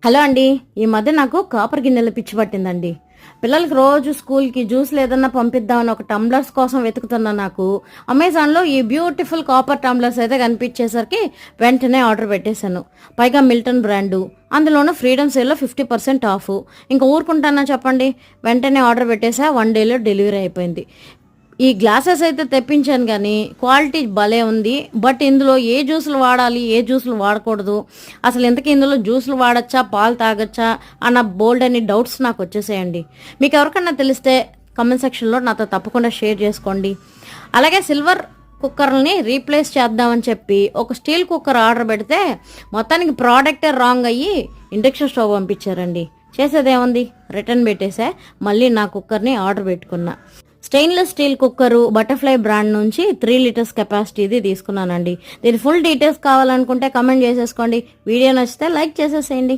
Hello అండి. ఈ మధ్య నాకు కాపర్ గిన్నెల పిచ్చి పట్టిందండి. పిల్లలకి రోజు స్కూల్కి జ్యూస్లు ఏదన్నా పంపిద్దామని ఒక టంబ్లర్స్ కోసం వెతుకుతున్నా. నాకు అమెజాన్లో ఈ బ్యూటిఫుల్ కాపర్ టంబ్లర్స్ అయితే కనిపించేసరికి వెంటనే ఆర్డర్ పెట్టేశాను. పైగా మిల్టన్ బ్రాండు, అందులోనూ ఫ్రీడమ్ సేల్లో 50% ఆఫ్. ఇంకా ఊరుకుంటానా చెప్పండి. వెంటనే ఆర్డర్ పెట్టేసా, 1 డేలో డెలివరీ అయిపోయింది. ఈ గ్లాసెస్ అయితే తెప్పించాను కానీ క్వాలిటీ భలే ఉంది. బట్ ఇందులో ఏ జ్యూసులు వాడాలి, ఏ జ్యూసులు వాడకూడదు, అసలు ఇంతకీ ఇందులో జ్యూసులు వాడచ్చా, పాలు తాగచ్చా అన్న బోల్డ్ అని డౌట్స్ నాకు వచ్చేసాయండి. మీకు ఎవరికన్నా తెలిస్తే కమెంట్ సెక్షన్లో నాతో తప్పకుండా షేర్ చేసుకోండి. అలాగే సిల్వర్ కుక్కర్ని రీప్లేస్ చేద్దామని చెప్పి ఒక స్టీల్ కుక్కర్ ఆర్డర్ పెడితే మొత్తానికి ప్రోడక్టే రాంగ్ అయ్యి ఇండక్షన్ స్టవ్ పంపించారండి. చేసేదేముంది, రిటర్న్ పెట్టేసా. మళ్ళీ నా కుక్కర్ని ఆర్డర్ పెట్టుకున్నా. Stainless steel cooker butterfly brand నుంచి 3 లీటర్స్ కెపాసిటీది తీసుకున్నానండి. దీని ఫుల్ డీటెయిల్స్ కావాలనుకుంటే కమెంట్ చేసేసుకోండి. వీడియో నచ్చితే లైక్ చేసేసేయండి.